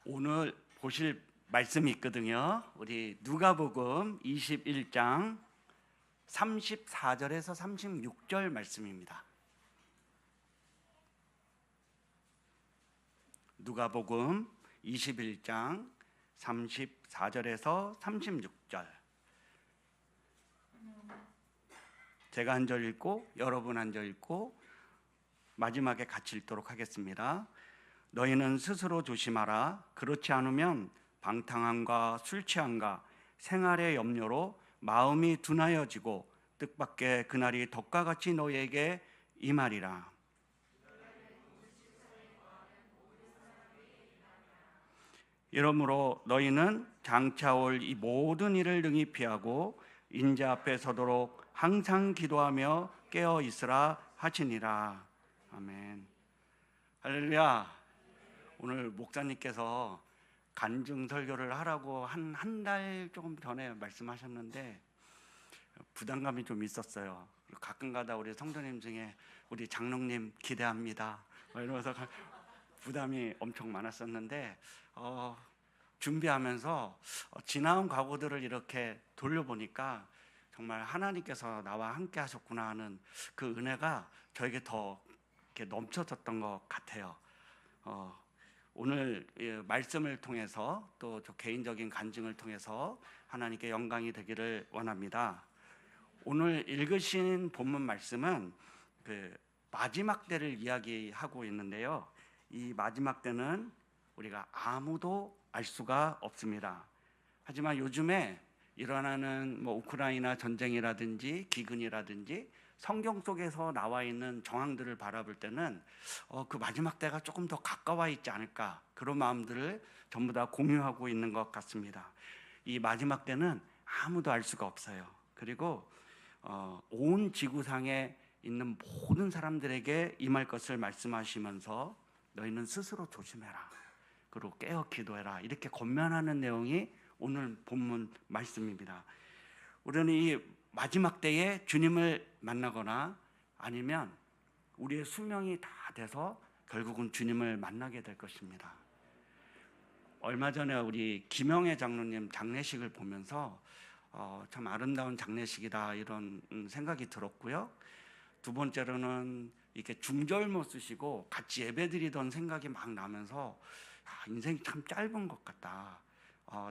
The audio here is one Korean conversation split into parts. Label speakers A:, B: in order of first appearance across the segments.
A: 오늘 보실 말씀이 있거든요. 우리 누가복음 21장 34절에서 36절 말씀입니다. 누가복음 21장 34절에서 36절. 제가 한 절 읽고 여러분 한 절 읽고 마지막에 같이 읽도록 하겠습니다. 너희는 스스로 조심하라. 그렇지 않으면 방탕함과 술 취함과 생활의 염려로 마음이 둔하여지고 뜻밖의 그날이 덕과 같이 너희에게 임하리라. 이러므로 너희는 장차 올 이 모든 일을 능히 피하고 인자 앞에 서도록 항상 기도하며 깨어 있으라 하시니라. 아멘. 할렐루야. 오늘 목사님께서 간증 설교를 하라고 한 달 조금 전에 말씀하셨는데 부담감이 좀 있었어요. 가끔가다 우리 성도님 중에 우리 장로님 기대합니다 이러면서 부담이 엄청 많았었는데 준비하면서 지나온 과거들을 이렇게 돌려보니까 정말 하나님께서 나와 함께 하셨구나 하는 그 은혜가 저에게 더 이렇게 넘쳐졌던 것 같아요. 오늘 말씀을 통해서 또 저 개인적인 간증을 통해서 하나님께 영광이 되기를 원합니다. 오늘 읽으신 본문 말씀은 그 마지막 때를 이야기하고 있는데요. 이 마지막 때는 우리가 아무도 알 수가 없습니다. 하지만 요즘에 일어나는 우크라이나 전쟁이라든지 기근이라든지 성경 속에서 나와 있는 정황들을 바라볼 때는 그 마지막 때가 조금 더 가까워 있지 않을까, 그런 마음들을 전부 다 공유하고 있는 것 같습니다. 이 마지막 때는 아무도 알 수가 없어요. 그리고 온 지구상에 있는 모든 사람들에게 임할 것을 말씀하시면서 너희는 스스로 조심해라, 그리고 깨어 기도해라, 이렇게 권면하는 내용이 오늘 본문 말씀입니다. 우리는 이 마지막 때에 주님을 만나거나 아니면 우리의 수명이 다 돼서 결국은 주님을 만나게 될 것입니다. 얼마 전에 우리 김영애 장로님 장례식을 보면서 참 아름다운 장례식이다 이런 생각이 들었고요. 두 번째로는 이렇게 중절모 쓰시고 같이 예배드리던 생각이 막 나면서 인생이 참 짧은 것 같다.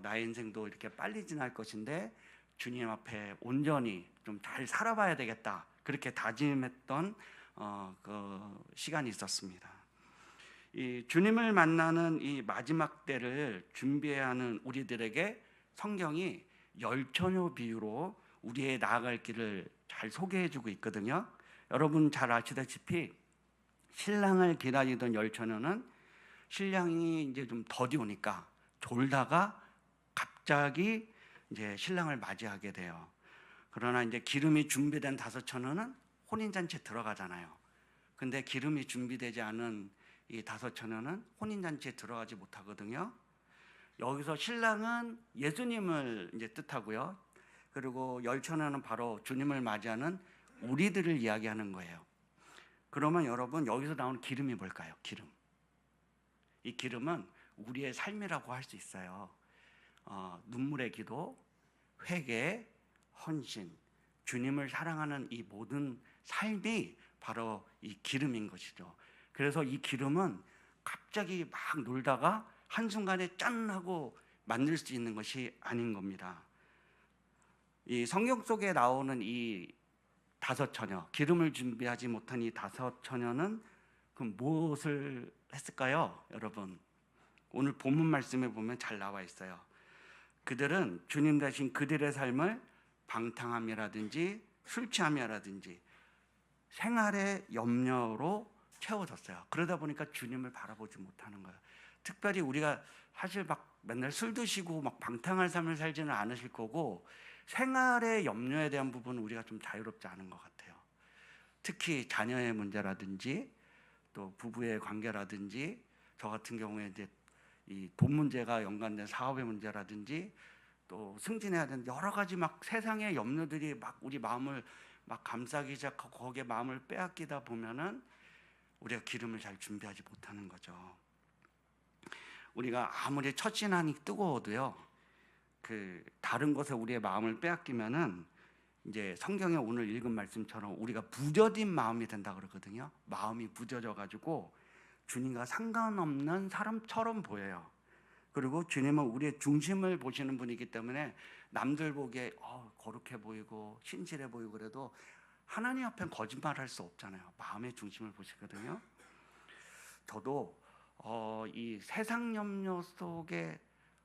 A: 나의 인생도 이렇게 빨리 지날 것인데 주님 앞에 온전히 좀 잘 살아봐야 되겠다, 그렇게 다짐했던 그 시간이 있었습니다. 이 주님을 만나는 이 마지막 때를 준비해야 하는 우리들에게 성경이 열처녀 비유로 우리의 나아갈 길을 잘 소개해주고 있거든요. 여러분 잘 아시다시피 신랑을 기다리던 열처녀는 신랑이 이제 좀 더디 오니까 졸다가 갑자기 이제 신랑을 맞이하게 돼요. 그러나 이제 기름이 준비된 다섯 처녀는 혼인잔치에 들어가잖아요. 근데 기름이 준비되지 않은 이 다섯 처녀는 혼인잔치에 들어가지 못하거든요. 여기서 신랑은 예수님을 이제 뜻하고요. 그리고 열 처녀는 바로 주님을 맞이하는 우리들을 이야기하는 거예요. 그러면 여러분 여기서 나오는 기름이 뭘까요? 기름. 이 기름은 우리의 삶이라고 할 수 있어요. 눈물의 기도, 회개, 헌신, 주님을 사랑하는 이 모든 삶이 바로 이 기름인 것이죠. 그래서 이 기름은 갑자기 막 놀다가 한순간에 짠 하고 만들 수 있는 것이 아닌 겁니다. 이 성경 속에 나오는 이 다섯 처녀, 기름을 준비하지 못한 이 다섯 처녀는 그럼 무엇을 했을까요? 여러분, 오늘 본문 말씀에 보면 잘 나와 있어요. 그들은 주님 대신 그들의 삶을 방탕함이라든지 술 취함이라든지 생활의 염려로 채워졌어요. 그러다 보니까 주님을 바라보지 못하는 거예요. 특별히 우리가 사실 막 맨날 술 드시고 막 방탕한 삶을 살지는 않으실 거고, 생활의 염려에 대한 부분은 우리가 좀 자유롭지 않은 것 같아요. 특히 자녀의 문제라든지 또 부부의 관계라든지, 저 같은 경우에 이제 이 돈 문제가 연관된 사업의 문제라든지 또 승진해야 되는 여러 가지 막 세상의 염려들이 막 우리 마음을 막 감싸기 시작하고 거기에 마음을 빼앗기다 보면은 우리가 기름을 잘 준비하지 못하는 거죠. 우리가 아무리 첫신앙이 뜨거워도요, 그 다른 것에 우리의 마음을 빼앗기면은 이제 성경에 오늘 읽은 말씀처럼 우리가 부뎌진 마음이 된다 그러거든요. 마음이 부뎌져 가지고 주님과 상관없는 사람처럼 보여요. 그리고 주님은 우리의 중심을 보시는 분이기 때문에 남들 보기에 거룩해 보이고 신실해 보이고 그래도 하나님 앞엔 거짓말할 수 없잖아요. 마음의 중심을 보시거든요. 저도 이 세상 염려 속에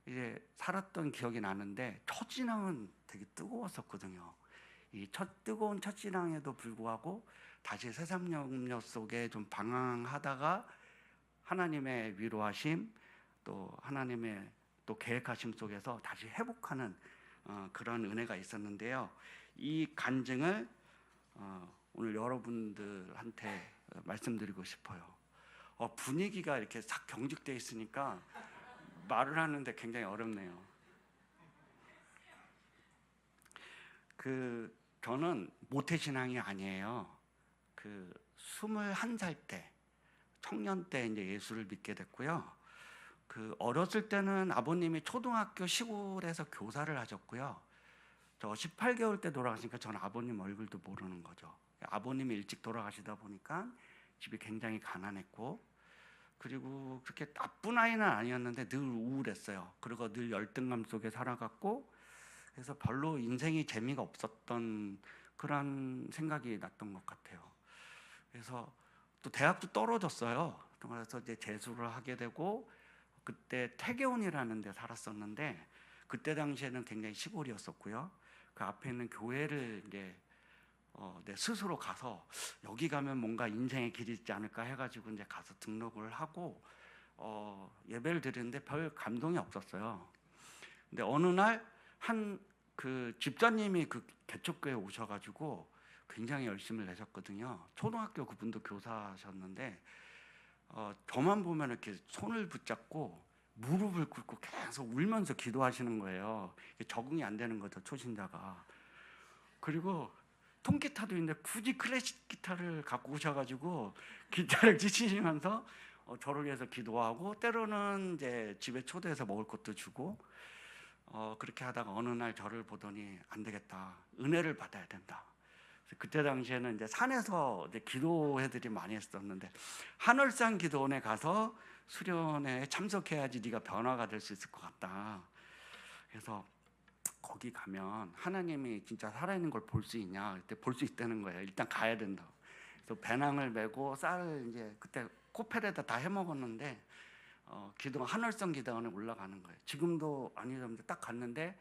A: 이제 살았던 기억이 나는데 첫신앙은 되게 뜨거웠었거든요. 이 뜨거운 첫신앙에도 불구하고 다시 세상 염려 속에 좀 방황하다가 하나님의 위로하심, 또 하나님의 또 계획하심 속에서 다시 회복하는 그런 은혜가 있었는데요. 이 간증을 오늘 여러분들한테 말씀드리고 싶어요. 분위기가 이렇게 싹 경직되어 있으니까 말을 하는데 굉장히 어렵네요. 저는 모태신앙이 아니에요. 21살 때, 청년 때 이제 예수를 믿게 됐고요. 어렸을 때는 아버님이 초등학교 시골에서 교사를 하셨고요. 저 18개월 때 돌아가시니까 저는 아버님 얼굴도 모르는 거죠. 아버님이 일찍 돌아가시다 보니까 집이 굉장히 가난했고, 그리고 그렇게 나쁜 아이는 아니었는데 늘 우울했어요. 그리고 늘 열등감 속에 살아갔고, 그래서 별로 인생이 재미가 없었던 그런 생각이 났던 것 같아요. 그래서 또 대학도 떨어졌어요. 그래서 이제 재수를 하게 되고, 그때 태계원이라는 데 살았었는데, 그때 당시에는 굉장히 시골이었었고요. 그 앞에 있는 교회를 이제 내 스스로 가서 여기 가면 뭔가 인생의 길이 있지 않을까 해가지고 이제 가서 등록을 하고 예배를 드리는데 별 감동이 없었어요. 근데 어느 날 한 집사님이 개척교회에 오셔가지고 굉장히 열심을 내셨거든요. 초등학교 그분도 교사셨는데 저만 보면 이렇게 손을 붙잡고 무릎을 꿇고 계속 울면서 기도하시는 거예요. 적응이 안 되는 거죠, 초신자가. 그리고 통기타도 있는데 굳이 클래식 기타를 갖고 오셔가지고 기타를 치시면서 저를 위해서 기도하고, 때로는 이제 집에 초대해서 먹을 것도 주고, 그렇게 하다가 어느 날 저를 보더니 안 되겠다, 은혜를 받아야 된다. 그때 당시에는 이제 산에서 이제 기도회들이 많이 했었는데, 하늘산 기도원에 가서 수련회에 참석해야지 네가 변화가 될 수 있을 것 같다. 그래서 거기 가면 하나님이 진짜 살아있는 걸 볼 수 있냐? 그때 볼 수 있다는 거예요. 일단 가야 된다. 그래서 배낭을 메고 쌀을 이제 그때 코펠에다 다 해먹었는데 하늘성 기도원에 올라가는 거예요. 지금도 아니던데 딱 갔는데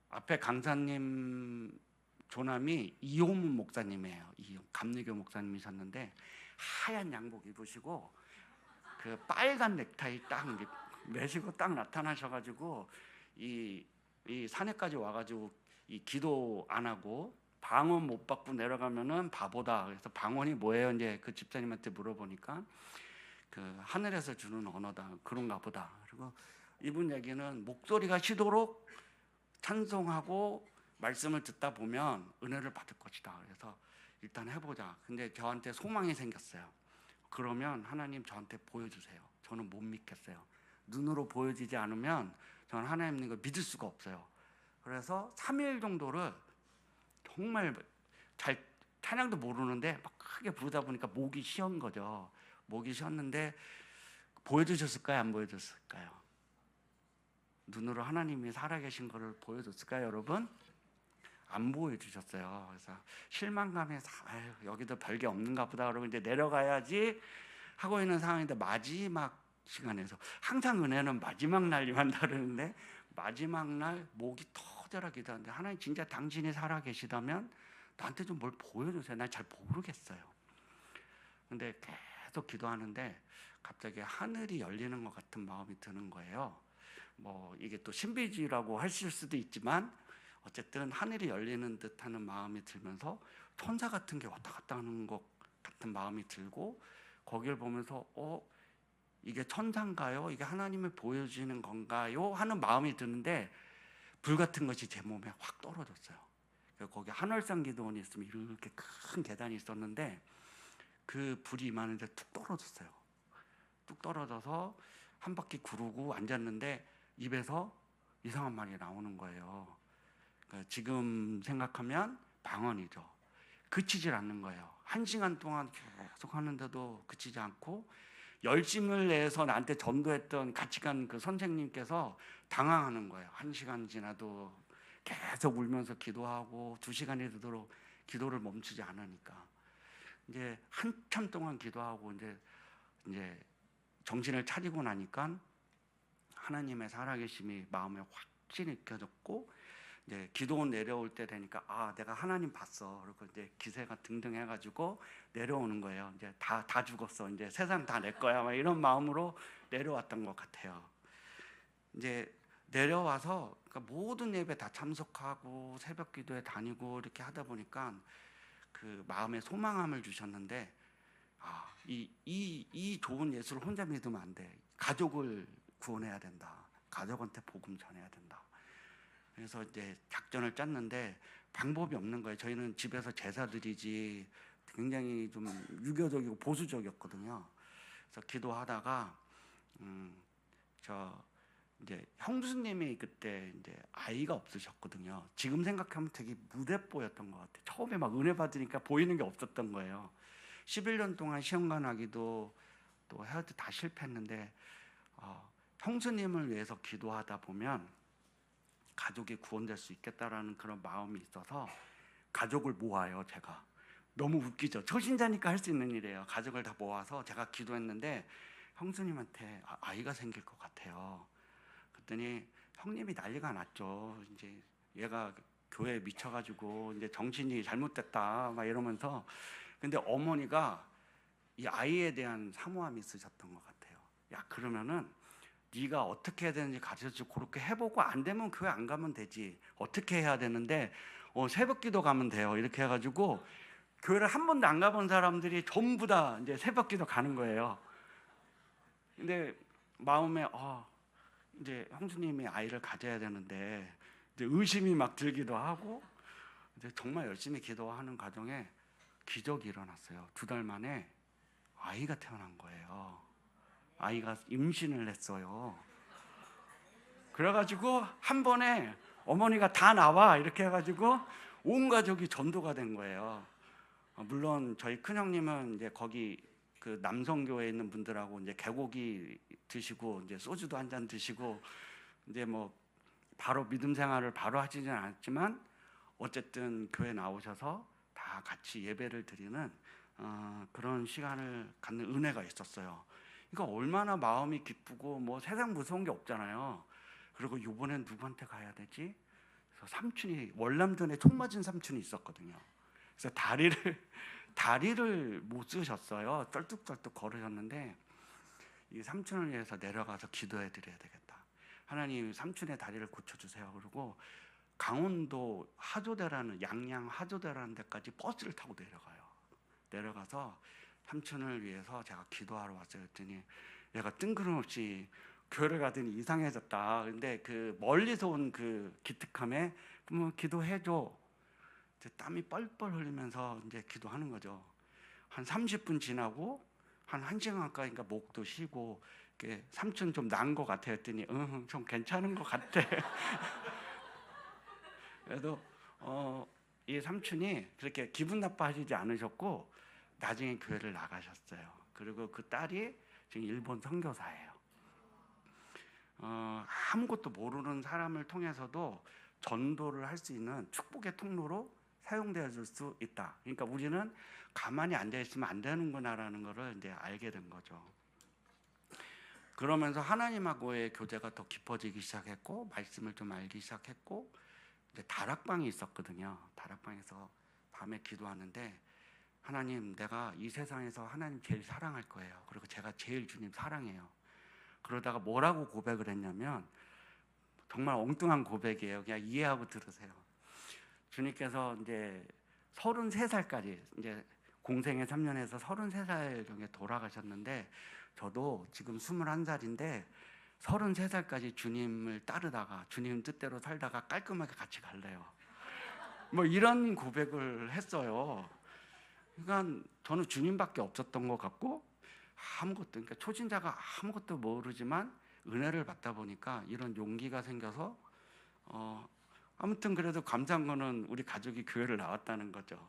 A: 앞에 강사님 조남이 이호문 목사님이에요. 감리교 목사님이셨는데 하얀 양복 입으시고 빨간 넥타이 딱 매시고 딱 나타나셔가지고 이 산에까지 와가지고 이 기도 안 하고 방언 못 받고 내려가면은 바보다. 그래서 방언이 뭐예요? 이제 그 집사님한테 물어보니까 하늘에서 주는 언어다, 그런가 보다. 그리고 이분 얘기는 목소리가 쉬도록 찬송하고 말씀을 듣다 보면 은혜를 받을 것이다. 그래서 일단 해보자. 근데 저한테 소망이 생겼어요. 그러면 하나님 저한테 보여주세요. 저는 못 믿겠어요. 눈으로 보여지지 않으면 저는 하나님 있는 걸 믿을 수가 없어요. 그래서 3일 정도를 정말 잘 찬양도 모르는데 막 크게 부르다 보니까 목이 쉬었는 거죠. 목이 쉬었는데 보여주셨을까요? 안 보여줬을까요? 눈으로 하나님이 살아계신 것을 보여줬을까요, 여러분? 안 보여주셨어요. 그래서 실망감에서 여기도 별게 없는가 보다 그러고 이제 내려가야지 하고 있는 상황인데, 마지막 시간에서 항상 은혜는 마지막 날 임한다 그러는데 마지막 날 목이 터져라 기도하는데, 하나님 진짜 당신이 살아계시다면 나한테 좀 뭘 보여주세요. 난 잘 모르겠어요. 근데 계속 기도하는데 갑자기 하늘이 열리는 것 같은 마음이 드는 거예요. 뭐 이게 또 신비주의라고 하실 수도 있지만 어쨌든 하늘이 열리는 듯하는 마음이 들면서 천사 같은 게 왔다 갔다 하는 것 같은 마음이 들고, 거기를 보면서 이게 천사인가요? 이게 하나님을 보여주는 건가요? 하는 마음이 드는데 불 같은 것이 제 몸에 확 떨어졌어요. 거기 하늘산 기도원이 있으면 이렇게 큰 계단이 있었는데 그 불이 임하는데 툭 떨어졌어요. 뚝 떨어져서 한 바퀴 구르고 앉았는데 입에서 이상한 말이 나오는 거예요. 그러니까 지금 생각하면 방언이죠. 그치질 않는 거예요. 1시간 동안 계속 하는데도 그치지 않고 열심을 내서 나한테 전도했던 같이 간 그 선생님께서 당황하는 거예요. 1시간 지나도 계속 울면서 기도하고 2시간이 되도록 기도를 멈추지 않으니까 이제 한참 동안 기도하고 이제 정신을 차리고 나니까 하나님의 살아계심이 마음에 확실히 느껴졌고 이제 기도원 내려올 때 되니까 아 내가 하나님 봤어. 그리고 이제 기세가 등등 해가지고 내려오는 거예요. 이제 다 죽었어. 이제 세상 다 내 거야. 막 이런 마음으로 내려왔던 것 같아요. 이제 내려와서 그러니까 모든 예배 다 참석하고 새벽 기도에 다니고 이렇게 하다 보니까 그 마음에 소망함을 주셨는데 이 좋은 예수를 혼자 믿으면 안 돼. 가족을 구원해야 된다. 가족한테 복음 전해야 된다. 그래서 이제 작전을 짰는데 방법이 없는 거예요. 저희는 집에서 제사 드리지 굉장히 좀 유교적이고 보수적이었거든요. 그래서 기도하다가 저 이제 형수님이 그때 이제 아이가 없으셨거든요. 지금 생각하면 되게 무대뽀였던 것 같아요. 처음에 막 은혜 받으니까 보이는 게 없었던 거예요. 11년 동안 시험관하기도 또 해도 다 실패했는데 형수님을 위해서 기도하다 보면 가족이 구원될 수 있겠다라는 그런 마음이 있어서 가족을 모아요. 제가 너무 웃기죠. 초신자니까 할 수 있는 일이에요. 가족을 다 모아서 제가 기도했는데 형수님한테 아이가 생길 것 같아요. 그랬더니 형님이 난리가 났죠. 이제 얘가 교회에 미쳐가지고 이제 정신이 잘못됐다 막 이러면서 근데 어머니가 이 아이에 대한 사모함이 있으셨던 것 같아요. 야 그러면은 네가 어떻게 해야 되는지 가르쳐주고 그렇게 해보고 안 되면 교회 안 가면 되지. 어떻게 해야 되는데 새벽기도 가면 돼요. 이렇게 해가지고 교회를 한 번도 안 가본 사람들이 전부 다 이제 새벽기도 가는 거예요. 근데 마음에 이제 형수님이 아이를 가져야 되는데 이제 의심이 막 들기도 하고 이제 정말 열심히 기도하는 과정에 기적이 일어났어요. 2달 만에 아이가 태어난 거예요. 아이가 임신을 했어요. 그래가지고 한 번에 어머니가 다 나와 이렇게 해가지고 온 가족이 전도가 된 거예요. 물론 저희 큰 형님은 이제 거기 그 남성교회에 있는 분들하고 이제 개고기 드시고 이제 소주도 한 잔 드시고 이제 뭐 바로 믿음 생활을 바로 하지는 않았지만 어쨌든 교회 나오셔서 다 같이 예배를 드리는 그런 시간을 갖는 은혜가 있었어요. 그러니까 얼마나 마음이 기쁘고 뭐 세상 무서운 게 없잖아요. 그리고 이번엔 누구한테 가야 되지? 그래서 삼촌이 월남전에 총 맞은 삼촌이 있었거든요. 그래서 다리를 못 쓰셨어요. 쩔뚝쩔뚝 걸으셨는데 이 삼촌을 위해서 내려가서 기도해 드려야 되겠다. 하나님 삼촌의 다리를 고쳐주세요. 그리고 강원도 하조대라는 양양 하조대라는 데까지 버스를 타고 내려가서 삼촌을 위해서 제가 기도하러 왔어요. 그랬더니 얘가 뜬금없이 교회를 가더니 이상해졌다. 근데 그 멀리서 온 그 기특함에 뭐 기도해줘. 땀이 뻘뻘 흘리면서 이제 기도하는 거죠. 한 30분 지나고 한 1시간 가까이니까 목도 쉬고 삼촌 좀 나은 것 같아 했더니 좀 괜찮은 것 같아. 그래도 이 삼촌이 그렇게 기분 나빠하시지 않으셨고 나중에 교회를 나가셨어요. 그리고 그 딸이 지금 일본 선교사예요. 아무것도 모르는 사람을 통해서도 전도를 할 수 있는 축복의 통로로 사용되어 줄 수 있다. 그러니까 우리는 가만히 앉아 있으면 안 되는구나라는 것을 이제 알게 된 거죠. 그러면서 하나님하고의 교제가 더 깊어지기 시작했고 말씀을 좀 알기 시작했고 이제 다락방이 있었거든요. 다락방에서 밤에 기도하는데 하나님 내가 이 세상에서 하나님 제일 사랑할 거예요. 그리고 제가 제일 주님 사랑해요. 그러다가 뭐라고 고백을 했냐면 정말 엉뚱한 고백이에요. 그냥 이해하고 들으세요. 주님께서 이제 33살까지 이제 공생애 3년에서 33살경에 돌아가셨는데 저도 지금 21살인데 33살까지 주님을 따르다가 주님 뜻대로 살다가 깔끔하게 같이 갈래요. 뭐 이런 고백을 했어요. 그러니까 저는 주님밖에 없었던 것 같고 아무것도, 그러니까 초신자가 아무것도 모르지만 은혜를 받다 보니까 이런 용기가 생겨서 아무튼 그래도 감사한 거는 우리 가족이 교회를 나왔다는 거죠.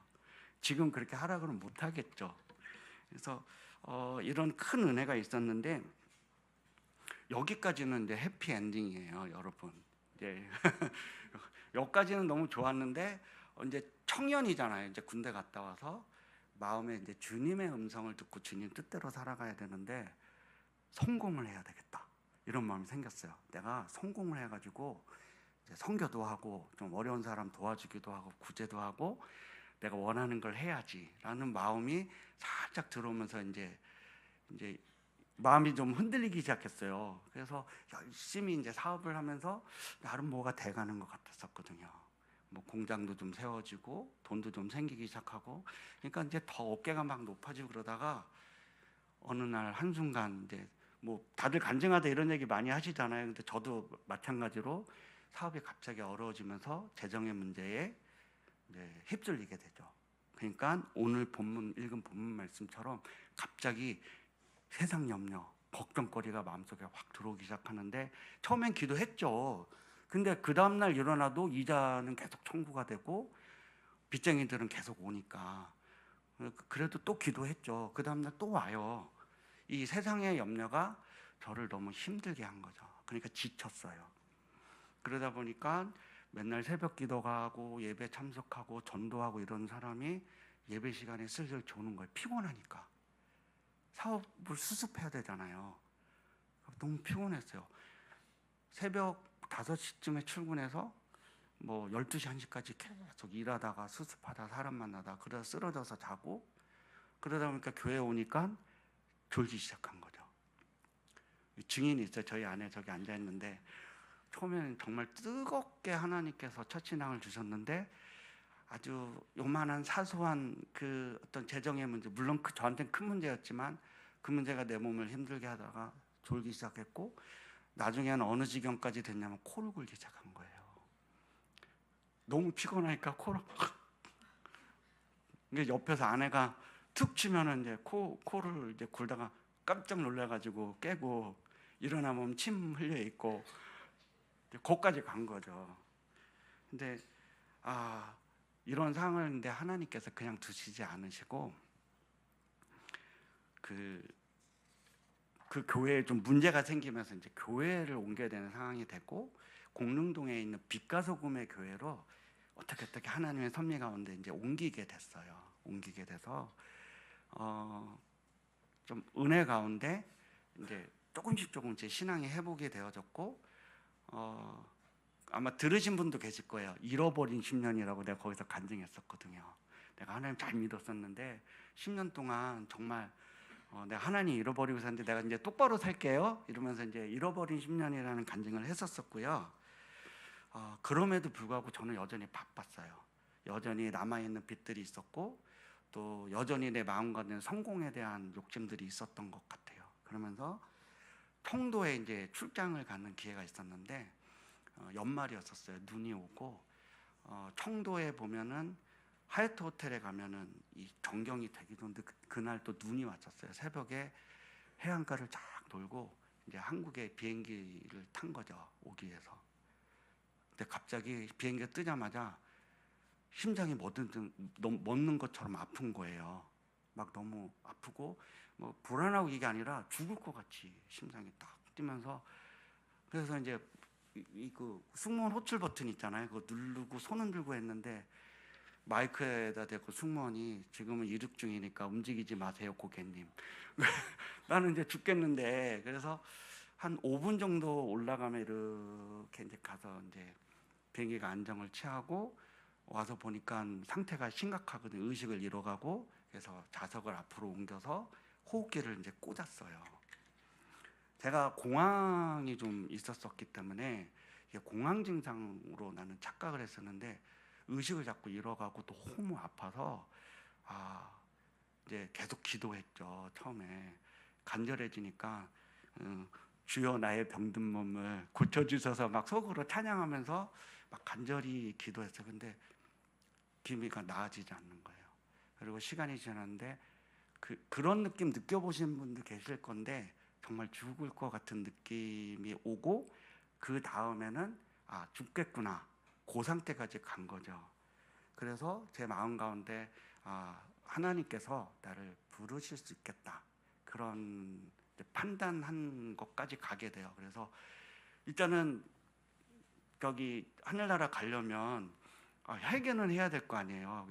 A: 지금 그렇게 하라고는 못 하겠죠. 그래서 이런 큰 은혜가 있었는데 여기까지는 이제 해피 엔딩이에요, 여러분. 이제 여기까지는 너무 좋았는데 이제 청년이잖아요. 이제 군대 갔다 와서 마음에 이제 주님의 음성을 듣고 주님 뜻대로 살아가야 되는데 성공을 해야 되겠다, 이런 마음이 생겼어요. 내가 성공을 해가지고 이제 선교도 하고 좀 어려운 사람 도와주기도 하고 구제도 하고 내가 원하는 걸 해야지라는 마음이 살짝 들어오면서 이제 마음이 좀 흔들리기 시작했어요. 그래서 열심히 이제 사업을 하면서 나름 뭐가 돼가는 것 같았었거든요. 뭐 공장도 좀 세워지고 돈도 좀 생기기 시작하고, 그러니까 이제 더 어깨가 막 높아지고 그러다가 어느 날 한순간 이제 뭐 다들 간증하다 이런 얘기 많이 하시잖아요. 근데 저도 마찬가지로 사업이 갑자기 어려워지면서 재정의 문제에 휩쓸리게 되죠. 그러니까 오늘 읽은 본문 말씀처럼 갑자기 세상 염려, 걱정거리가 마음속에 확 들어오기 시작하는데 처음엔 기도했죠. 근데 그 다음날 일어나도 이자는 계속 청구가 되고 빚쟁이들은 계속 오니까 그래도 또 기도했죠. 그 다음날 또 와요. 이 세상의 염려가 저를 너무 힘들게 한 거죠. 그러니까 지쳤어요. 그러다 보니까 맨날 새벽 기도가 하고 예배 참석하고 전도하고 이런 사람이 예배 시간에 슬슬 조는 거예요. 피곤하니까. 사업을 수습해야 되잖아요. 너무 피곤했어요. 새벽 5시쯤에 출근해서 뭐 12시, 1시까지 계속 일하다가 수습하다 사람 만나다 그러다 쓰러져서 자고, 그러다 보니까 교회 오니까 졸기 시작한 거죠. 증인이 있어요. 저희 아내 저기 앉아있는데 처음에는 정말 뜨겁게 하나님께서 첫 신앙을 주셨는데 아주 요만한 사소한 그 어떤 재정의 문제, 물론 저한테는 큰 문제였지만 그 문제가 내 몸을 힘들게 하다가 졸기 시작했고, 나중에는 어느 지경까지 됐냐면 코를 골기 시작한 거예요. 너무 피곤하니까 코를 옆에서 아내가 툭 치면은 이제 코를 이제 굴다가 깜짝 놀라가지고 깨고 일어나면 침 흘려 있고 거기까지 간 거죠. 근데 이런 상황을 근데 하나님께서 그냥 두시지 않으시고 그 교회에 좀 문제가 생기면서 이제 교회를 옮겨야 되는 상황이 됐고, 공릉동에 있는 빛과 소금의 교회로 어떻게 하나님의 섭리 가운데 이제 옮기게 됐어요. 옮기게 돼서 좀 은혜 가운데 이제 조금씩 신앙이 회복이 되어졌고, 아마 들으신 분도 계실 거예요. 잃어버린 10년이라고 내가 거기서 간증했었거든요. 내가 하나님 잘 믿었었는데 10년 동안 정말 내가 하나님 잃어버리고 샀는데 내가 이제 똑바로 살게요 이러면서 이제 잃어버린 10년이라는 간증을 했었었고요. 그럼에도 불구하고 저는 여전히 바빴어요. 여전히 남아있는 빚들이 있었고 또 여전히 내 마음과는 성공에 대한 욕심들이 있었던 것 같아요. 그러면서 통도에 이제 출장을 가는 기회가 있었는데 연말이었었어요. 눈이 오고 청도에 보면은 하얏트 호텔에 가면은 이 전경이 되기도 했는데 그날 또 눈이 왔었어요. 새벽에 해안가를 쫙 돌고 이제 한국에 비행기를 탄 거죠. 오기 위해서. 근데 갑자기 비행기가 뜨자마자 심장이 멎는 것처럼 아픈 거예요. 막 너무 아프고 뭐 불안하고 이게 아니라 죽을 것 같이 심장이 딱 뛰면서, 그래서 이제 그 승무원 호출 버튼 있잖아요. 그거 누르고 손 흔들고 했는데 마이크에다 대고 승무원이 지금은 이륙 중이니까 움직이지 마세요, 고객님. 나는 이제 죽겠는데, 그래서 한 5분 정도 올라가면 이렇게 이제 가서 이제 비행기가 안정을 취하고 와서 보니까 상태가 심각하거든요. 의식을 잃어가고, 그래서 좌석을 앞으로 옮겨서 호흡기를 이제 꽂았어요. 제가 공황이 좀 있었었기 때문에 공황 증상으로 나는 착각을 했었는데 의식을 자꾸 잃어가고 또 너무 아파서 이제 계속 기도했죠. 처음에 간절해지니까 주여 나의 병든 몸을 고쳐주셔서 막 속으로 찬양하면서 막 간절히 기도했어요. 근데 기미가 나아지지 않는 거예요. 그리고 시간이 지났는데 그런 느낌 느껴보신 분들 계실 건데 정말 죽을 것 같은 느낌이 오고 그 다음에는 아 죽겠구나 그 상태까지 간 거죠. 그래서 제 마음 가운데 아 하나님께서 나를 부르실 수 있겠다 그런 판단한 것까지 가게 돼요. 그래서 일단은 여기 하늘나라 가려면 회개는 해야 될 거 아니에요.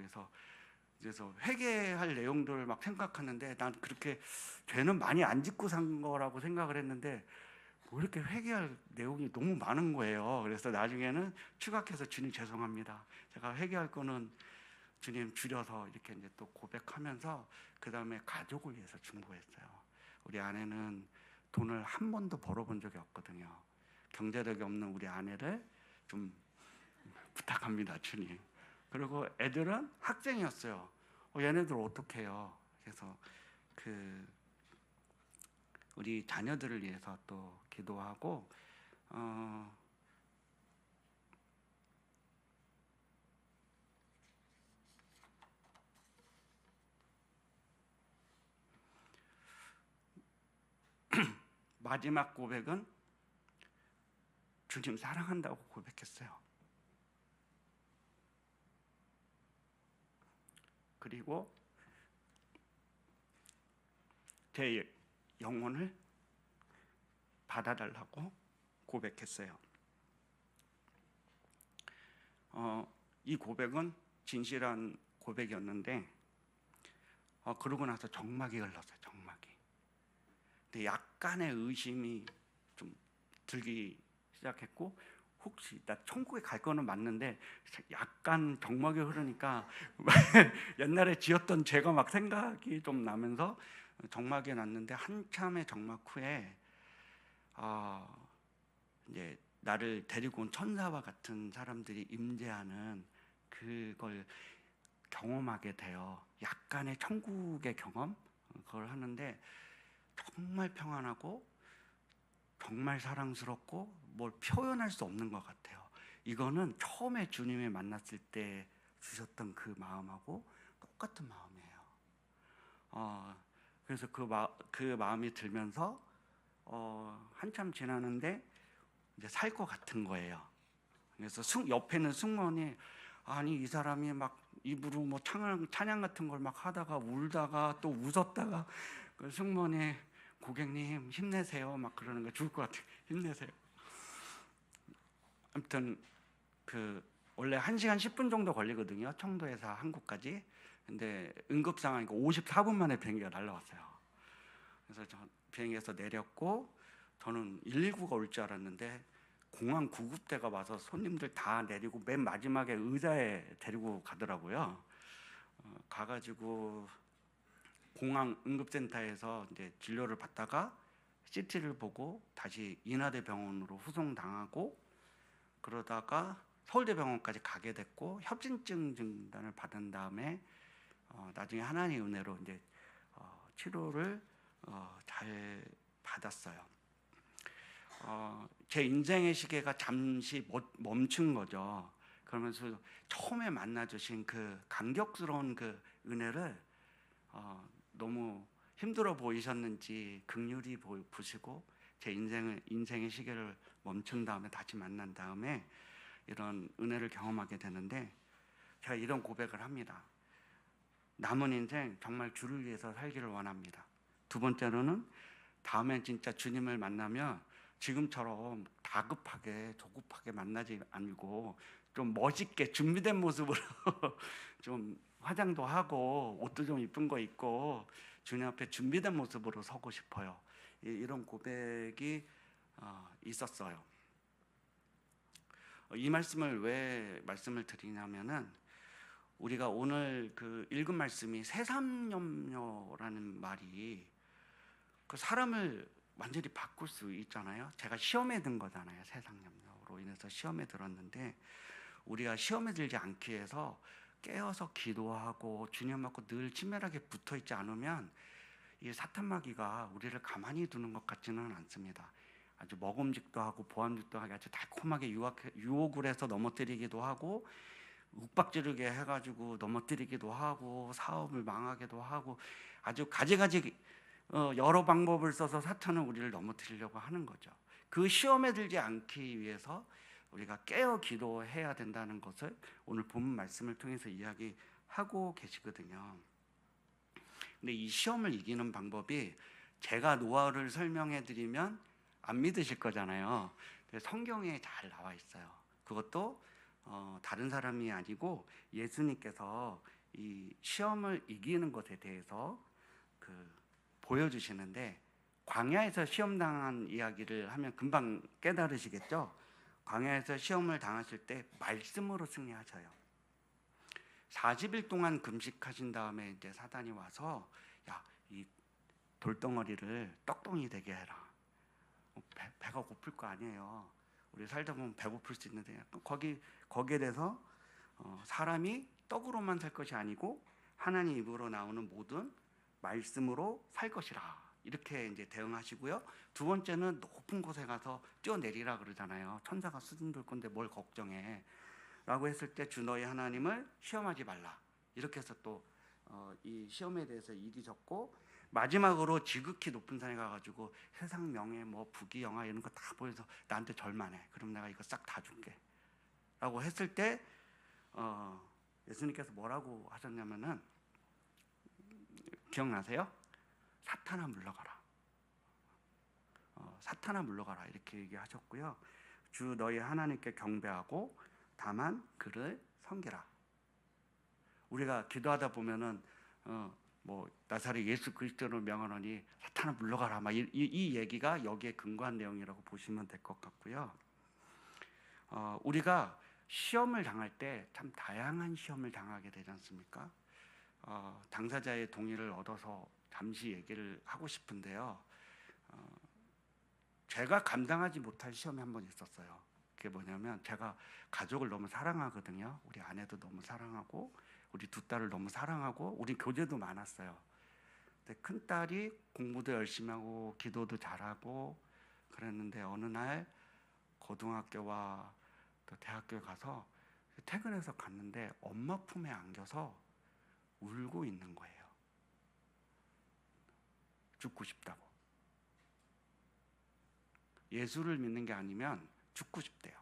A: 그래서 회개할 내용들을 막 생각하는데 난 그렇게 죄는 많이 안 짓고 산 거라고 생각을 했는데 뭐 이렇게 회개할 내용이 너무 많은 거예요. 그래서 나중에는 추각해서 주님 죄송합니다. 제가 회개할 거는 주님 줄여서 이렇게 이제 또 고백하면서 그 다음에 가족을 위해서 중보했어요. 우리 아내는 돈을 한 번도 벌어본 적이 없거든요. 경제력이 없는 우리 아내를 좀 부탁합니다, 주님. 그리고 애들은 학생이었어요. 얘네들 어떻게 해요? 그래서 우리 자녀들을 위해서 또 기도하고 마지막 고백은 주님 사랑한다고 고백했어요. 그리고 제 영혼을 받아달라고 고백했어요. 이 고백은 진실한 고백이었는데 그러고 나서 정막이 흘렀어요. 정막이. 근데 약간의 의심이 좀 들기 시작했고 혹시 나 천국에 갈 거는 맞는데 약간 정막이 흐르니까 옛날에 지었던 죄가 막 생각이 좀 나면서 정막이 났는데 한참의 정막 후에 이제 나를 데리고 온 천사와 같은 사람들이 임재하는 그걸 경험하게 돼요. 약간의 천국의 경험 그걸 하는데 정말 평안하고 정말 사랑스럽고 뭘 표현할 수 없는 것 같아요. 이거는 처음에 주님을 만났을 때 주셨던 그 마음하고 똑같은 마음이에요. 그래서 그 마음이 들면서 한참 지나는데 이제 살 것 같은 거예요. 그래서 옆에는 승무원이 아니 이 사람이 막 입으로 뭐 찬양 같은 걸 막 하다가 울다가 또 웃었다가 그 승무원이 고객님 힘내세요 막 그러는 거 죽을 것 같아. 힘내세요. 아무튼 원래 1시간 10분 정도 걸리거든요. 청도에서 한국까지. 근데 응급 상황이니까 54분 만에 비행기가 날라왔어요. 그래서 저 비행기에서 내렸고 저는 119가 올 줄 알았는데 공항 구급대가 와서 손님들 다 내리고 맨 마지막에 의자에 데리고 가더라고요. 가가지고 공항 응급센터에서 이제 진료를 받다가 CT를 보고 다시 인하대병원으로 후송당하고 그러다가 서울대병원까지 가게 됐고 협진증 진단을 받은 다음에 나중에 하나님의 은혜로 이제 치료를 잘 받았어요. 제 인생의 시계가 잠시 멈춘 거죠. 그러면서 처음에 만나주신 그 감격스러운 그 은혜를 너무 힘들어 보이셨는지 긍휼히 보시고 제 인생의 시계를 멈춘 다음에 다시 만난 다음에 이런 은혜를 경험하게 되는데 제가 이런 고백을 합니다. 남은 인생 정말 주를 위해서 살기를 원합니다. 두 번째로는 다음엔 진짜 주님을 만나면 지금처럼 다급하게 조급하게 만나지 않고 좀 멋있게 준비된 모습으로 좀 화장도 하고 옷도 좀 이쁜 거 입고 주님 앞에 준비된 모습으로 서고 싶어요. 이런 고백이 있었어요. 이 말씀을 왜 말씀을 드리냐면은 우리가 오늘 그 읽은 말씀이 새삼염려라는 말이 그 사람을 완전히 바꿀 수 있잖아요. 제가 시험에 든 거잖아요. 새삼염려로 인해서 시험에 들었는데 우리가 시험에 들지 않기 위해서 깨어서 기도하고 주님 앞에 늘 친밀하게 붙어 있지 않으면 이 사탄마귀가 우리를 가만히 두는 것 같지는 않습니다. 아주 먹음직도 하고 보암직도 하게 아주 달콤하게 유혹을 해서 넘어뜨리기도 하고 윽박지르게 해가지고 넘어뜨리기도 하고 사업을 망하게도 하고 아주 가지가지 여러 방법을 써서 사탄은 우리를 넘어뜨리려고 하는 거죠. 그 시험에 들지 않기 위해서 우리가 깨어 기도해야 된다는 것을 오늘 본문 말씀을 통해서 이야기하고 계시거든요. 근데 이 시험을 이기는 방법이 제가 노하우를 설명해 드리면 안 믿으실 거잖아요. 성경에 잘 나와 있어요. 그것도 다른 사람이 아니고 예수님께서 이 시험을 이기는 것에 대해서 보여주시는데, 광야에서 시험 당한 이야기를 하면 금방 깨달으시겠죠? 광야에서 시험을 당하실 때 말씀으로 승리하셔요. 40일 동안 금식하신 다음에 이제 사단이 와서 야, 이 돌덩어리를 떡덩이 되게 해라. 배가 고플 거 아니에요. 우리 살다 보면 배고플 수 있는데 거기에 대해서 사람이 떡으로만 살 것이 아니고 하나님 입으로 나오는 모든 말씀으로 살 것이라, 이렇게 이제 대응하시고요. 두 번째는 높은 곳에 가서 뛰어내리라 그러잖아요. 천사가 수준 돌 건데 뭘 걱정해 라고 했을 때 주 너희 하나님을 시험하지 말라, 이렇게 해서 또 이 시험에 대해서 이기셨고, 마지막으로 지극히 높은 산에 가가지고 세상 명예 뭐 부귀 영화 이런 거 다 보여서 나한테 절만해, 그럼 내가 이거 싹 다 줄게 라고 했을 때 예수님께서 뭐라고 하셨냐면은, 기억나세요? 사탄아 물러가라, 사탄아 물러가라 이렇게 얘기하셨고요. 주 너희 하나님께 경배하고 다만 그를 섬기라. 우리가 기도하다 보면은 뭐 나사렛 예수 그리스도를 명하노니 사탄아 물러가라, 막 이 얘기가 여기에 근거한 내용이라고 보시면 될 것 같고요. 우리가 시험을 당할 때 참 다양한 시험을 당하게 되지 않습니까? 당사자의 동의를 얻어서 잠시 얘기를 하고 싶은데요. 제가 감당하지 못할 시험이 한 번 있었어요. 그게 뭐냐면, 제가 가족을 너무 사랑하거든요. 우리 아내도 너무 사랑하고 우리 두 딸을 너무 사랑하고 우리 교제도 많았어요. 근데 큰 딸이 공부도 열심히 하고 기도도 잘하고 그랬는데, 어느 날 고등학교와 또 대학교에 가서 퇴근해서 갔는데 엄마 품에 안겨서 울고 있는 거예요. 죽고 싶다고. 예수를 믿는 게 아니면 죽고 싶대요.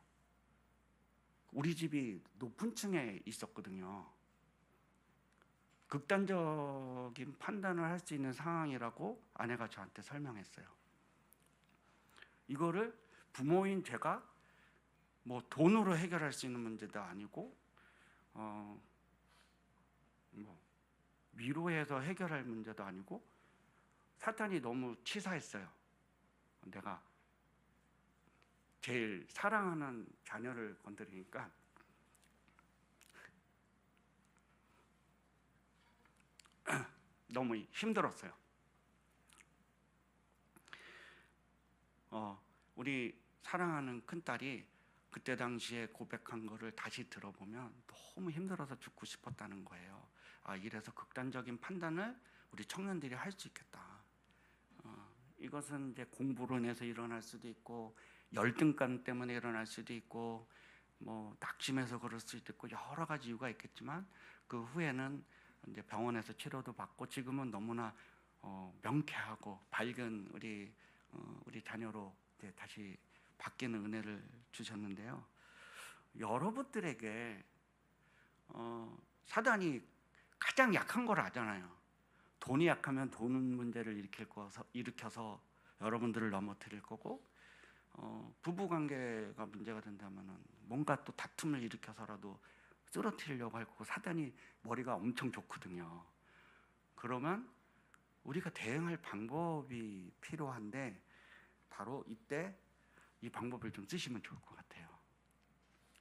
A: 우리 집이 높은 층에 있었거든요. 극단적인 판단을 할 수 있는 상황이라고 아내가 저한테 설명했어요. 이거를 부모인 제가 뭐 돈으로 해결할 수 있는 문제도 아니고 뭐 위로해서 해결할 문제도 아니고, 사탄이 너무 치사했어요. 내가 제일 사랑하는 자녀를 건드리니까 너무 힘들었어요. 우리 사랑하는 큰딸이 그때 당시에 고백한 거를 다시 들어보면 너무 힘들어서 죽고 싶었다는 거예요. 이래서 극단적인 판단을 우리 청년들이 할 수 있겠다. 이것은 이제 공부로 인해서 일어날 수도 있고, 열등감 때문에 일어날 수도 있고, 뭐 낙심해서 그럴 수도 있고, 여러 가지 이유가 있겠지만, 그 후에는 이제 병원에서 치료도 받고 지금은 너무나 명쾌하고 밝은 우리 자녀로 이제 다시 바뀌는 은혜를 주셨는데요. 여러분들에게 사단이 가장 약한 걸 아잖아요. 돈이 약하면 돈 문제를 일으켜서 여러분들을 넘어뜨릴 거고, 부부관계가 문제가 된다면 뭔가 또 다툼을 일으켜서라도 쓰러뜨리려고 할 거고, 사단이 머리가 엄청 좋거든요. 그러면 우리가 대응할 방법이 필요한데, 바로 이때 이 방법을 좀 쓰시면 좋을 것 같아요.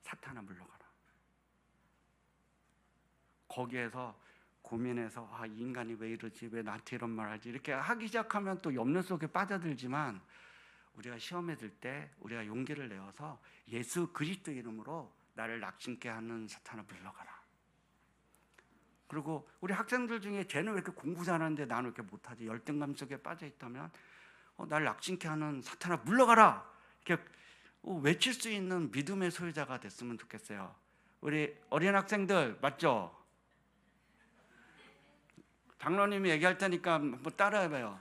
A: 사탄아 물러가라. 거기에서 고민해서 이 인간이 왜 이러지, 왜 나한테 이런 말 하지, 이렇게 하기 시작하면 또 염려 속에 빠져들지만, 우리가 시험에 들 때 우리가 용기를 내어서 예수 그리스도 이름으로 나를 낙심케 하는 사탄아 물러가라. 그리고 우리 학생들 중에 쟤는 왜 이렇게 공부 잘하는데 나는 왜 이렇게 못하지, 열등감 속에 빠져 있다면 나를 낙심케 하는 사탄아 물러가라, 이렇게 외칠 수 있는 믿음의 소유자가 됐으면 좋겠어요. 우리 어린 학생들 맞죠? 장로님이 얘기할 테니까 한번 따라해봐요.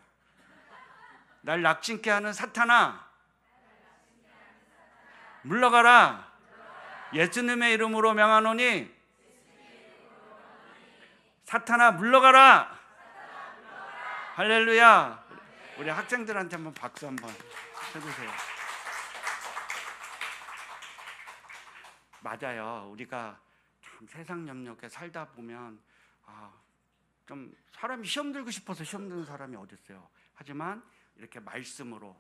A: 날 낙심케 하는 사탄아, 물러가라. 예수님의 이름으로 명하노니 사탄아 물러가라. 할렐루야. 우리 학생들한테 한번 박수 한번 해주세요. 맞아요. 우리가 참 세상 염려에 살다 보면 좀 사람이 시험 들고 싶어서 시험 드는 사람이 어디 있어요. 하지만 이렇게 말씀으로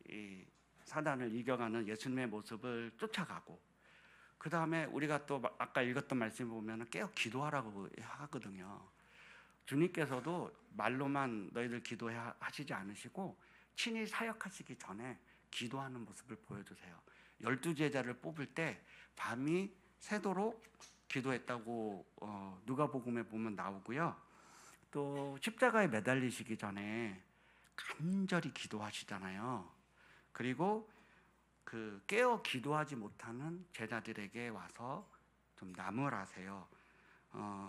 A: 이 사단을 이겨가는 예수님의 모습을 쫓아가고, 그 다음에 우리가 또 아까 읽었던 말씀 보면 깨어 기도하라고 하거든요. 주님께서도 말로만 너희들 기도하시지 않으시고 친히 사역하시기 전에 기도하는 모습을 보여주세요. 12제자를 뽑을 때 밤이 새도록 기도했다고 누가복음에 보면 나오고요. 또 십자가에 매달리시기 전에 간절히 기도하시잖아요. 그리고 그 깨어 기도하지 못하는 제자들에게 와서 좀 나무라세요.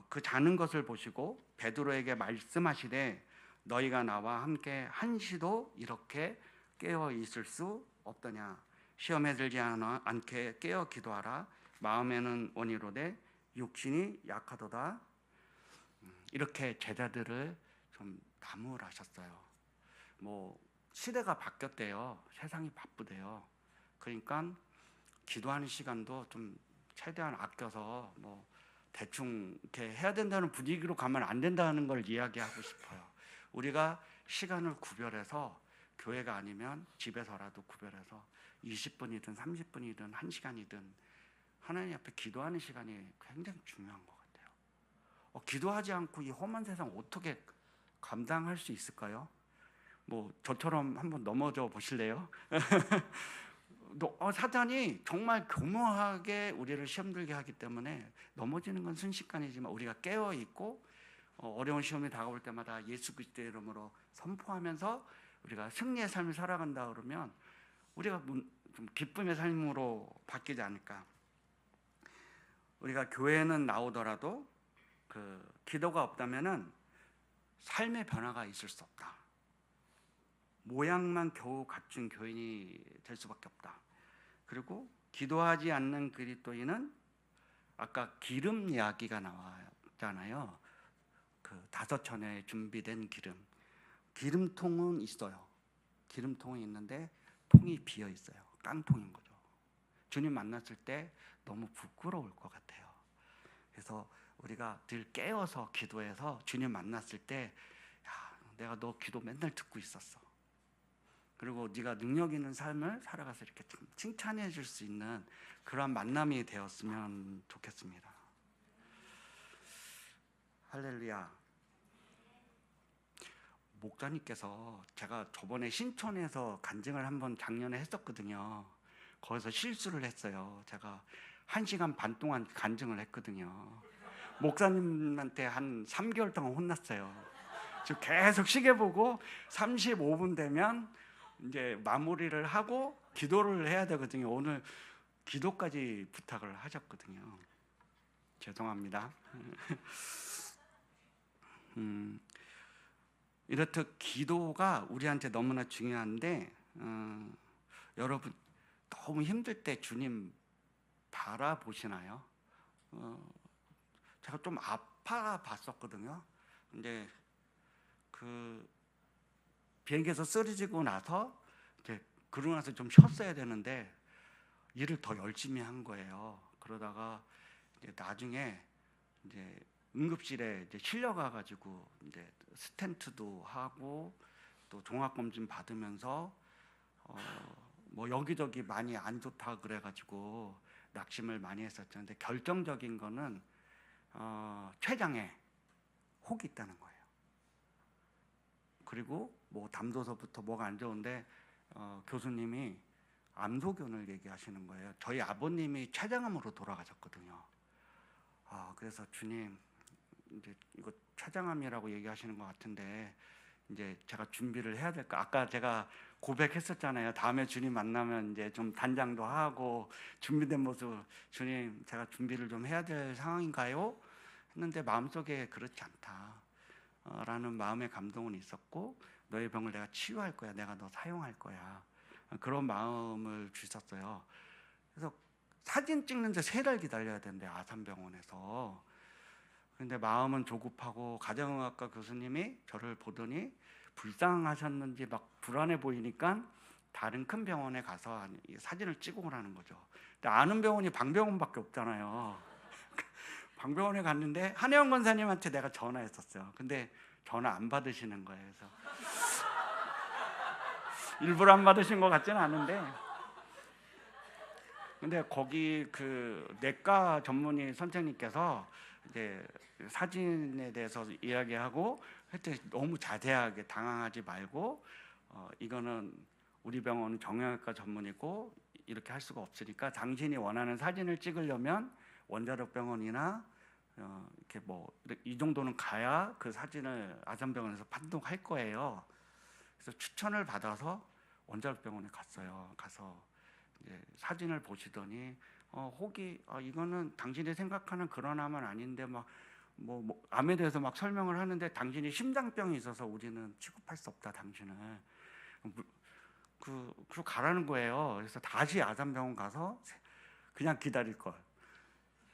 A: 그 자는 것을 보시고 베드로에게 말씀하시되 너희가 나와 함께 한시도 이렇게 깨어 있을 수 없더냐. 시험에 들지 않게 깨어 기도하라. 마음에는 원이로되 육신이 약하도다. 이렇게 제자들을 좀 나무라셨어요. 뭐 시대가 바뀌었대요. 세상이 바쁘대요. 그러니까 기도하는 시간도 좀 최대한 아껴서 뭐 대충 이렇게 해야 된다는 분위기로 가면 안 된다는 걸 이야기하고 싶어요. 우리가 시간을 구별해서 교회가 아니면 집에서라도 구별해서 20분이든 30분이든 1시간이든 하나님 앞에 기도하는 시간이 굉장히 중요한 것 같아요. 기도하지 않고 이 험한 세상 어떻게 감당할 수 있을까요? 뭐 저처럼 한번 넘어져 보실래요? 사탄이 정말 교묘하게 우리를 시험 들게 하기 때문에 넘어지는 건 순식간이지만 우리가 깨어 있고 어려운 시험이 다가올 때마다 예수 그리스도의 이름으로 선포하면서 우리가 승리의 삶을 살아간다 그러면 우리가 좀 기쁨의 삶으로 바뀌지 않을까. 우리가 교회는 나오더라도 그 기도가 없다면은 삶의 변화가 있을 수 없다. 모양만 겨우 갖춘 교인이 될 수밖에 없다. 그리고 기도하지 않는 그리스도인은 아까 기름 이야기가 나왔잖아요. 그 5천에 준비된 기름통은 있어요. 기름통이 있는데 통이 비어 있어요. 깡통인 거죠. 주님 만났을 때 너무 부끄러울 것 같아요. 그래서 우리가 늘 깨어서 기도해서 주님 만났을 때 내가 너 기도 맨날 듣고 있었어. 그리고 네가 능력 있는 삶을 살아가서 이렇게 칭찬해 줄 수 있는 그런 만남이 되었으면 좋겠습니다. 할렐루야. 목사님께서 제가 저번에 신촌에서 간증을 한번 작년에 했었거든요. 거기서 실수를 했어요. 제가 1시간 반 동안 간증을 했거든요. 목사님한테 한 3개월 동안 혼났어요. 저 계속 시계 보고 35분 되면 이제 마무리를 하고 기도를 해야 되거든요. 오늘 기도까지 부탁을 하셨거든요. 죄송합니다. 이렇듯 기도가 우리한테 너무나 중요한데 여러분 너무 힘들 때 주님 바라보시나요? 제가 좀 아파 봤었거든요. 근데 그 비행기에서 쓰러지고 나서 이제 그러고 나서 좀 쉬었어야 되는데 일을 더 열심히 한 거예요. 그러다가 이제 나중에 이제 응급실에 이제 실려가 가지고 이제 스텐트도 하고 또 종합검진 받으면서 뭐 여기저기 많이 안 좋다 그래가지고 낙심을 많이 했었는데 결정적인 거는 췌장에 혹이 있다는 거예요. 그리고 뭐 담도서부터 뭐가 안 좋은데 교수님이 암소견을 얘기하시는 거예요. 저희 아버님이 췌장암으로 돌아가셨거든요. 그래서 주님 이제 이거 췌장암이라고 얘기하시는 것 같은데 이제 제가 준비를 해야 될까? 아까 제가 고백했었잖아요. 다음에 주님 만나면 이제 좀 단장도 하고 준비된 모습, 주님 제가 준비를 좀 해야 될 상황인가요? 했는데 마음속에 그렇지 않다 라는 마음의 감동은 있었고, 너의 병을 내가 치유할 거야, 내가 너 사용할 거야, 그런 마음을 주셨어요. 그래서 사진 찍는데 3달 기다려야 된대, 아산병원에서. 근데 마음은 조급하고 가정의학과 교수님이 저를 보더니 불쌍하셨는지 막 불안해 보이니까 다른 큰 병원에 가서 사진을 찍어 오라는 거죠. 근데 아는 병원이 방병원밖에 없잖아요. 방병원에 갔는데 한혜원 권사님한테 내가 전화했었어요. 근데 전화 안 받으시는 거예요. 그래서 일부러 안 받으신 것 같지는 않은데, 근데 거기 그 내과 전문의 선생님께서 이제 사진에 대해서 이야기하고 하여튼 너무 자세하게, 당황하지 말고 이거는 우리 병원은 정형외과 전문이고 이렇게 할 수가 없으니까 당신이 원하는 사진을 찍으려면 원자력 병원이나 이렇게 뭐 이 정도는 가야 그 사진을 아산병원에서 판독할 거예요. 그래서 추천을 받아서 원자력 병원에 갔어요. 가서 이제 사진을 보시더니 혹이 이거는 당신이 생각하는 그런 암은 아닌데 막 뭐 암에 대해서 막 설명을 하는데, 당신이 심장병이 있어서 우리는 취급할 수 없다, 당신을. 그 가라는 거예요. 그래서 다시 아산병원 가서 그냥 기다릴 걸.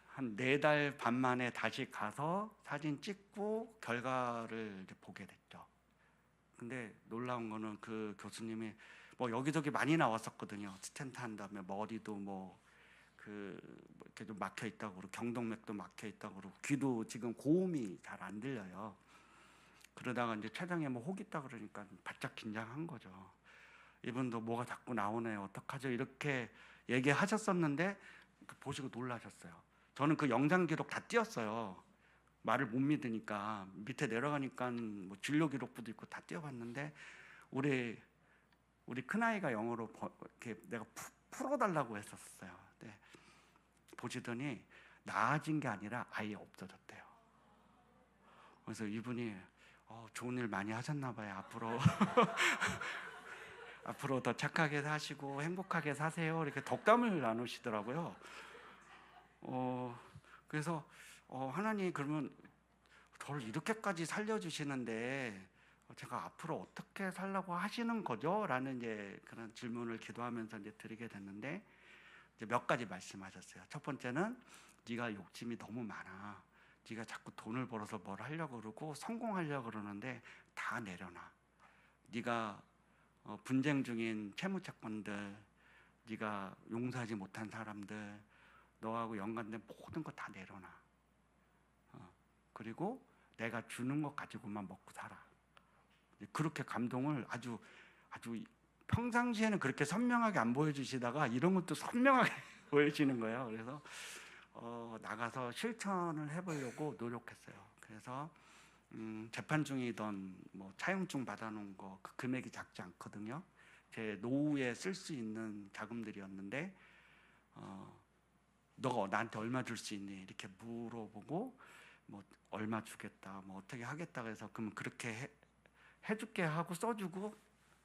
A: 한 4달 반 만에 다시 가서 사진 찍고 결과를 이제 보게 됐죠. 근데 놀라운 거는 그 교수님이 뭐 여기저기 많이 나왔었거든요. 스텐트 한 다음에 머리도 뭐 이렇게 좀 막혀 있다고 그러고, 경동맥도 막혀 있다고 그러고, 귀도 지금 고음이 잘 안 들려요. 그러다가 이제 췌장에 뭐 혹 있다 그러니까 바짝 긴장한 거죠. 이분도 뭐가 자꾸 나오네요, 어떡하죠, 이렇게 얘기하셨었는데 보시고 놀라셨어요. 저는 그 영상 기록 다 띄었어요. 말을 못 믿으니까. 밑에 내려가니까 뭐 진료 기록부도 있고 다 띄어봤는데, 우리 큰아이가 영어로 이렇게 내가 풀어달라고 했었어요. 네. 보시더니 나아진 게 아니라 아예 없어졌대요. 그래서 이분이 좋은 일 많이 하셨나 봐요. 앞으로 앞으로 더 착하게 사시고 행복하게 사세요, 이렇게 덕담을 나누시더라고요. 그래서 하나님, 그러면 저를 이렇게까지 살려주시는데 제가 앞으로 어떻게 살라고 하시는 거죠? 라는 이제 그런 질문을 기도하면서 이제 드리게 됐는데, 이제 몇 가지 말씀하셨어요. 첫 번째는 네가 욕심이 너무 많아. 네가 자꾸 돈을 벌어서 뭘 하려고 그러고 성공하려고 그러는데 다 내려놔. 네가 분쟁 중인 채무채권들, 네가 용서하지 못한 사람들, 너하고 연관된 모든 거 다 내려놔. 그리고 내가 주는 것 가지고만 먹고 살아. 그렇게 감동을 아주 평상시에는 그렇게 선명하게 안 보여주시다가 이런 것도 선명하게 보여지는 거예요. 그래서 나가서 실천을 해보려고 노력했어요. 그래서 재판 중이던 뭐 차용증 받아놓은 거, 그 금액이 작지 않거든요. 제 노후에 쓸 수 있는 자금들이었는데 너가 나한테 얼마 줄 수 있니? 이렇게 물어보고, 뭐 얼마 주겠다, 뭐 어떻게 하겠다 그래서 그러면 그렇게 해줄게 하고 써주고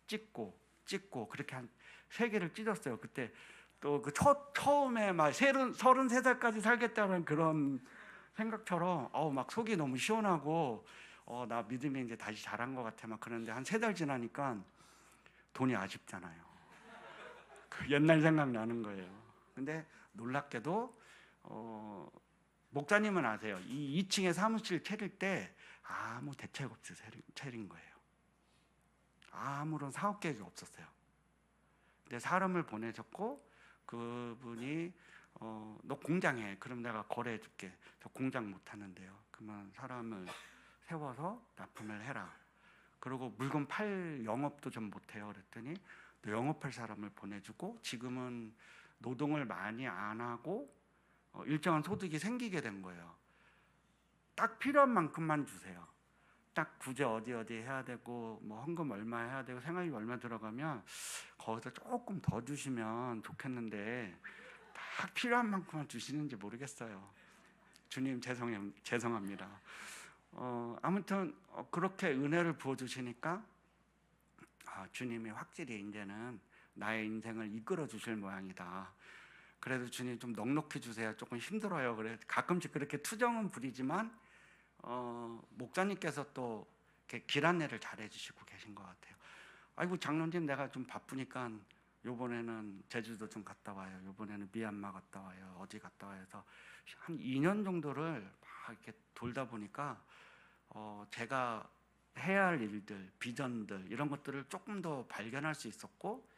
A: 찍고 그렇게 한 3개를 찢었어요. 그때 또 그 처음에 막 33살까지 살겠다는 그런 생각처럼 막 속이 너무 시원하고 나 믿음이 이제 다시 자란 것 같아 막 그런데, 한 3달 지나니까 돈이 아쉽잖아요. 그 옛날 생각나는 거예요. 근데 놀랍게도 목사님은 아세요. 이 2층에 사무실 차릴 때 아무 대책 없이 차린 거예요. 아무런 사업 계획이 없었어요. 근데 사람을 보내셨고, 그분이 너 공장해. 그럼 내가 거래해 줄게. 저 공장 못 하는데요. 그러면 사람을 세워서 납품을 해라. 그리고 물건 팔 영업도 좀 못해요. 그랬더니 너 영업할 사람을 보내주고, 지금은 노동을 많이 안 하고 일정한 소득이 생기게 된 거예요. 딱 필요한 만큼만 주세요. 딱 구제 어디 해야 되고 뭐 헌금 얼마 해야 되고 생활비 얼마 들어가면 거기서 조금 더 주시면 좋겠는데 딱 필요한 만큼만 주시는지 모르겠어요. 주님 죄송합니다. 아무튼 그렇게 은혜를 부어 주시니까 주님이 확실히 이제는 나의 인생을 이끌어 주실 모양이다. 그래도 주님 좀 넉넉히 주세요. 조금 힘들어요. 그래 가끔씩 그렇게 투정은 부리지만 목사님께서 또 이렇게 길 안내를 잘 해주시고 계신 것 같아요. 아이고 장로님 내가 좀 바쁘니까 요번에는 제주도 좀 갔다 와요. 요번에는 미얀마 갔다 와요. 어디 갔다 와요. 해서 한 2년 정도를 막 이렇게 돌다 보니까 제가 해야 할 일들, 비전들 이런 것들을 조금 더 발견할 수 있었고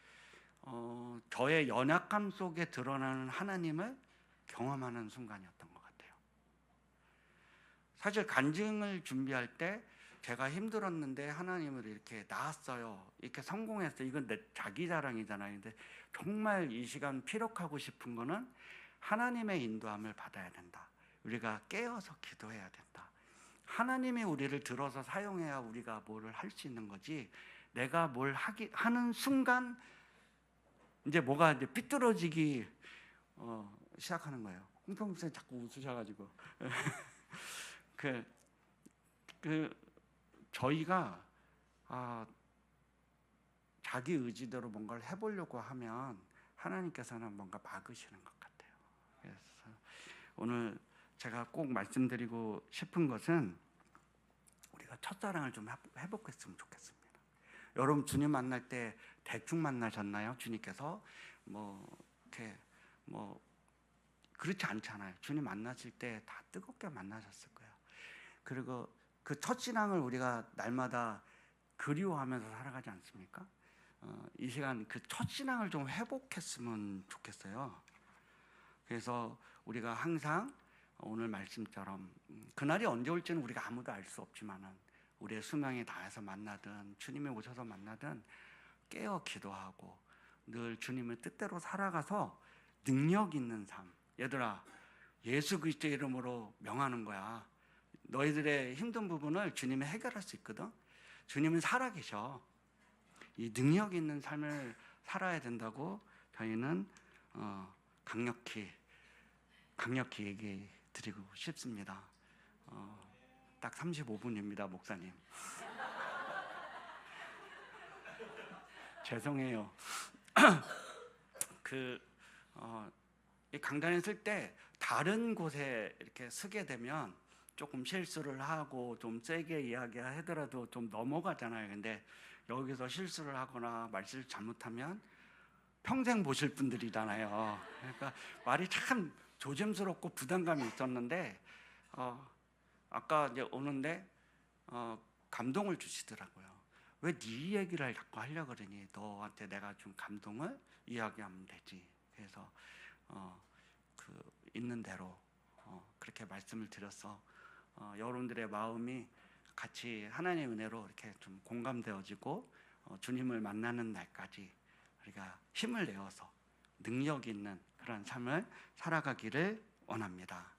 A: 저의 연약함 속에 드러나는 하나님을 경험하는 순간이었던 것 같아요. 사실 간증을 준비할 때 제가 힘들었는데 하나님을 이렇게 나았어요. 이렇게 성공했어요. 이건 내 자기 자랑이잖아요. 근데 정말 이 시간 피력하고 싶은 거는 하나님의 인도함을 받아야 된다. 우리가 깨어서 기도해야 된다. 하나님이 우리를 들어서 사용해야 우리가 뭘 할 수 있는 거지. 내가 뭘 하는 순간 이제 뭐가 이제 삐뚤어지기 시작하는 거예요. 홍평 목사님 자꾸 웃으셔가지고 저희가 자기 의지대로 뭔가를 해보려고 하면 하나님께서는 뭔가 막으시는 것 같아요. 그래서 오늘 제가 꼭 말씀드리고 싶은 것은 우리가 첫사랑을 좀 회복했으면 좋겠습니다. 여러분 주님 만날 때 대충 만나셨나요? 주님께서 이렇게 그렇지 않잖아요. 주님 만나실 때 다 뜨겁게 만나셨을 거예요. 그리고 그 첫신앙을 우리가 날마다 그리워하면서 살아가지 않습니까? 이 시간 그 첫신앙을 좀 회복했으면 좋겠어요. 그래서 우리가 항상 오늘 말씀처럼 그날이 언제 올지는 우리가 아무도 알 수 없지만은 우리의 수명에 닿아서 만나든 주님이 오셔서 만나든 깨어 기도하고 늘 주님의 뜻대로 살아가서 능력 있는 삶. 얘들아, 예수 그리스도의 이름으로 명하는 거야. 너희들의 힘든 부분을 주님이 해결할 수 있거든. 주님은 살아계셔. 이 능력 있는 삶을 살아야 된다고 저희는 강력히 얘기 드리고 싶습니다. 딱 35분입니다, 목사님. 죄송해요. 이 강단에 쓸 때 다른 곳에 이렇게 쓰게 되면 조금 실수를 하고 좀 세게 이야기하더라도 좀 넘어가잖아요. 근데 여기서 실수를 하거나 말씀을 잘못하면 평생 보실 분들이잖아요. 그러니까 말이 참 조심스럽고 부담감이 있었는데 아까 이제 오는데 감동을 주시더라고요. 왜 네 얘기를 자꾸 하려고 그러니? 너한테 내가 준 감동을 이야기하면 되지. 그래서 있는 대로 그렇게 말씀을 드려서 여러분들의 마음이 같이 하나님의 은혜로 이렇게 좀 공감되어지고 주님을 만나는 날까지 우리가 힘을 내어서 능력 있는 그런 삶을 살아가기를 원합니다.